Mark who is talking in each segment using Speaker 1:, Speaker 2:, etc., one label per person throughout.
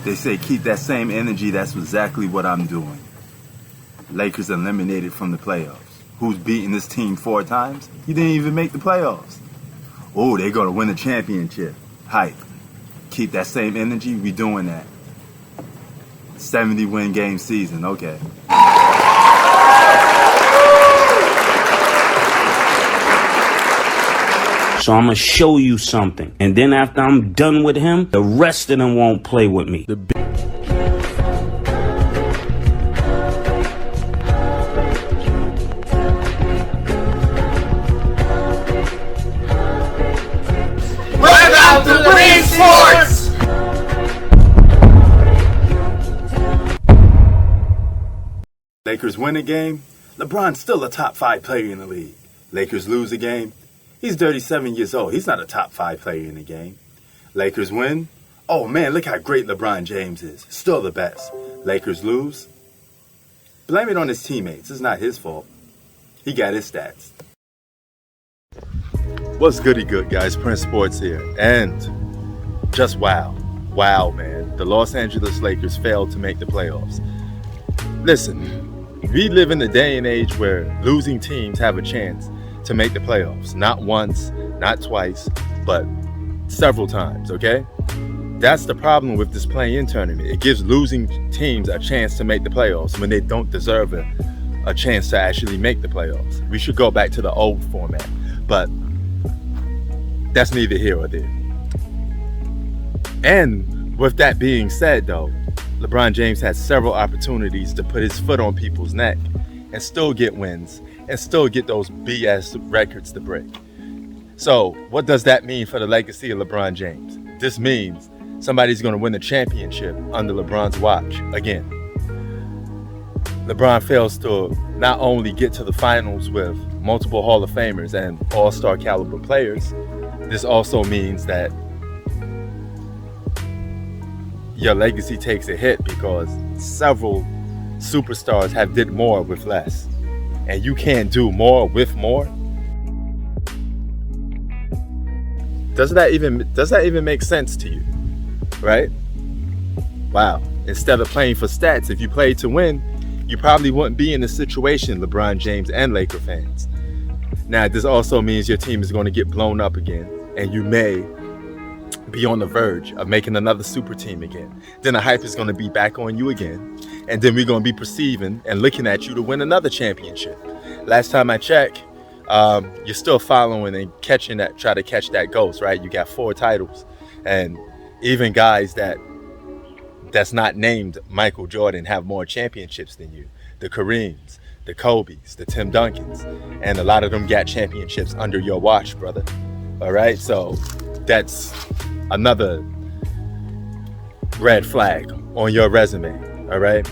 Speaker 1: They say keep that same energy. That's exactly what I'm doing. Lakers eliminated from the playoffs. Who's beaten this team 4 times? He didn't even make the playoffs. Oh, they're going to win a championship. Hype. Keep that same energy. We doing that. 70-win game season. Okay.
Speaker 2: So I'm going to show you something. And then after I'm done with him, the rest of them won't play with me.
Speaker 3: Welcome to Green Sports!
Speaker 1: Lakers win a game, LeBron's still a top 5 player in the league. Lakers lose a game, he's 37 years old. He's not a top 5 player in the game. Lakers win, oh man, look how great LeBron James is. Still the best. Lakers lose, blame it on his teammates. It's not his fault. He got his stats. What's goody good, guys? Prince Sports here. And just wow, man. The Los Angeles Lakers failed to make the playoffs. Listen, we live in a day and age where losing teams have a chance to make the playoffs. Not once, not twice, but several times, okay? That's the problem with this play-in tournament. It gives losing teams a chance to make the playoffs when they don't deserve a chance to actually make the playoffs. We should go back to the old format, but that's neither here or there. And with that being said, though, LeBron James had several opportunities to put his foot on people's neck and still get wins and still get those BS records to break. So what does that mean for the legacy of LeBron James? This means somebody's going to win the championship under LeBron's watch again. LeBron fails to not only get to the finals with multiple Hall of Famers and all-star caliber players, this also means that your legacy takes a hit because several superstars have did more with less. And you can't do more with more? Does that even make sense to you? Right? Wow. Instead of playing for stats, if you played to win, you probably wouldn't be in the situation, LeBron James and Laker fans. Now, this also means your team is going to get blown up again, and you may be on the verge of making another super team again. Then the hype is going to be back on you again, and then we're going to be perceiving and looking at you to win another championship. Last time I checked, you're still following and try to catch that ghost, right? You got 4 titles, and even guys that's not named Michael Jordan have more championships than you. The Kareems, the Kobes, the Tim Duncans, and a lot of them got championships under your watch, brother. All right, so that's another red flag on your resume. All right,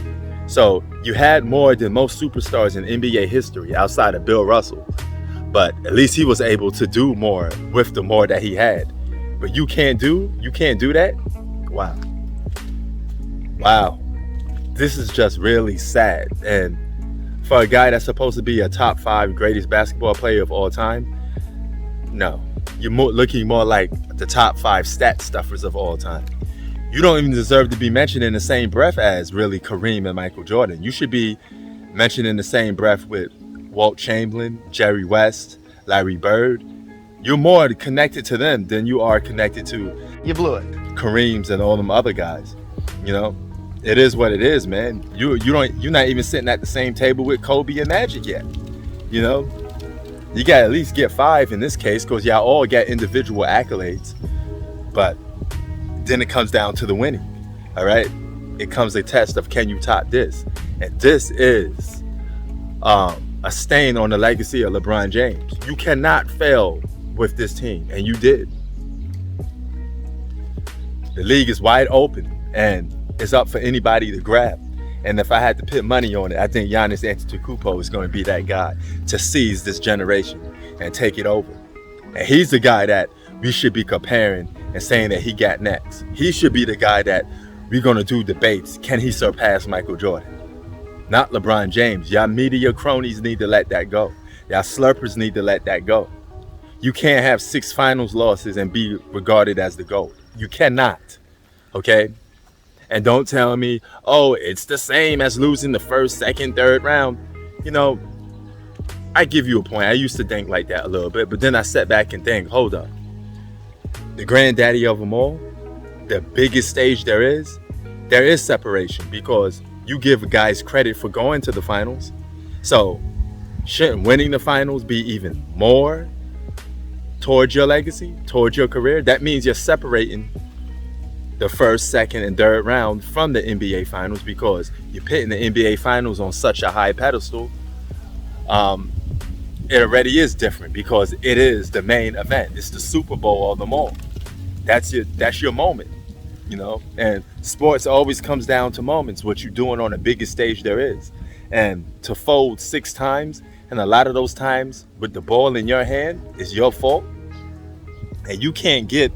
Speaker 1: so you had more than most superstars in NBA history outside of Bill Russell, but at least he was able to do more with the more that he had. But you can't do that. Wow, this is just really sad. And for a guy that's supposed to be a top 5 greatest basketball player of all time, no, you're looking more like the top 5 stat stuffers of all time. You don't even deserve to be mentioned in the same breath as really Kareem and Michael Jordan. You should be mentioned in the same breath with Walt Chamberlain, Jerry West, Larry Bird. You're more connected to them than you are connected to
Speaker 3: You blew it.
Speaker 1: Kareems and all them other guys. You know, it is what it is, man. You're not even sitting at the same table with Kobe and Magic yet. You know, you got to at least get 5 in this case because y'all all got individual accolades. But then it comes down to the winning. All right, it comes a test of can you top this, and this is a stain on the legacy of LeBron James. You cannot fail with this team, and you did. The league is wide open, and it's up for anybody to grab. And if I had to put money on it, I think Giannis Antetokounmpo is going to be that guy to seize this generation and take it over. And he's the guy that we should be comparing and saying that he got next. He should be the guy that we're going to do debates. Can he surpass Michael Jordan? Not LeBron James. Y'all media cronies need to let that go. Y'all slurpers need to let that go. You can't have 6 finals losses and be regarded as the GOAT. You cannot. Okay? And don't tell me, oh, it's the same as losing the first, second, third round. You know, I give you a point. I used to think like that a little bit, but then I sat back and think, hold up. The granddaddy of them all, the biggest stage there is separation, because you give guys credit for going to the finals. So shouldn't winning the finals be even more towards your legacy, towards your career? That means you're separating the first, second, and third round from the NBA finals, because you're putting the NBA finals on such a high pedestal. It already is different because it is the main event. It's the Super Bowl of them all. That's your moment, you know. And sports always comes down to moments, what you're doing on the biggest stage there is. And to fold 6 times, and a lot of those times with the ball in your hand, is your fault. And you can't get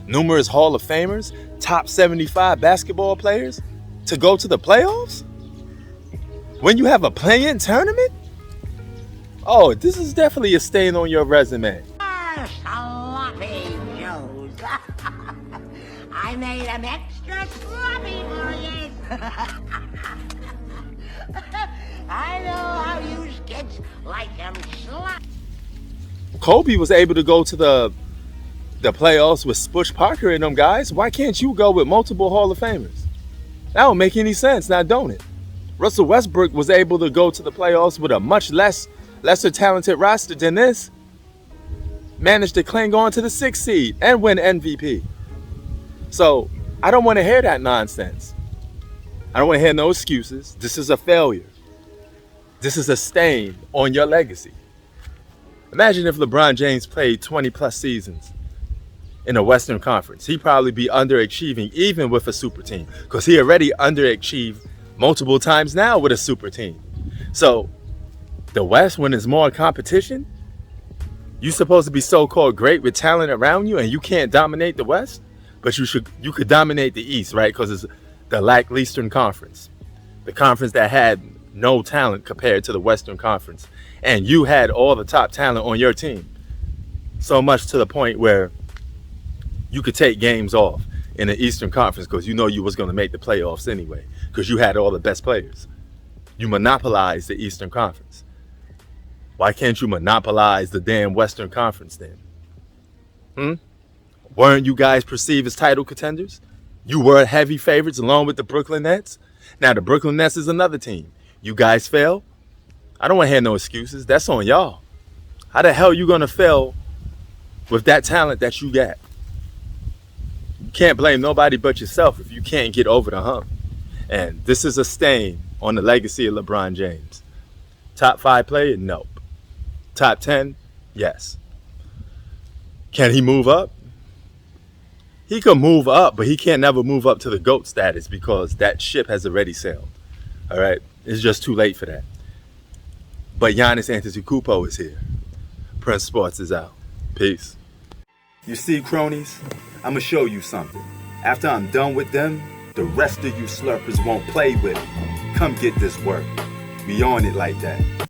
Speaker 1: numerous Hall of Famers, top 75 basketball players to go to the playoffs when you have a play-in tournament? Oh, this is definitely a stain on your resume.
Speaker 4: Sloppy Joes. I made them extra sloppy for you. I know how you kids like them sloppy.
Speaker 1: Kobe was able to go to the playoffs with Spush Parker and them guys. Why can't you go with multiple Hall of Famers? That don't make any sense, now don't it? Russell Westbrook was able to go to the playoffs with a much lesser talented roster than this. Managed to cling on to the 6th seed and win MVP. So I don't want to hear that nonsense. I don't want to hear no excuses. This is a failure. This is a stain on your legacy. Imagine if LeBron James played 20 plus seasons in the Western Conference. He'd probably be underachieving even with a super team, because he already underachieved multiple times now with a super team. So the West, when there's more competition, you're supposed to be so-called great with talent around you, and you can't dominate the West, but you could dominate the East, right? Because it's the lackluster conference, the conference that had no talent compared to the Western Conference, and you had all the top talent on your team, so much to the point where you could take games off in the Eastern Conference because you know you was going to make the playoffs anyway, because you had all the best players. You monopolized the Eastern Conference. Why can't you monopolize the damn Western Conference then? Weren't you guys perceived as title contenders? You were heavy favorites along with the Brooklyn Nets. Now the Brooklyn Nets is another team. You guys fail. I don't want to hear no excuses. That's on y'all. How the hell you gonna fail with that talent that you got? You can't blame nobody but yourself if you can't get over the hump. And this is a stain on the legacy of LeBron James. Top 5 player? Nope. Top 10? Yes. Can he move up? He can move up, but he can't never move up to the GOAT status because that ship has already sailed. All right? It's just too late for that. But Giannis Antetokounmpo is here. Prince Sports is out. Peace. You see, cronies, I'm going to show you something. After I'm done with them, the rest of you slurpers won't play with it. Come get this work. We on it like that.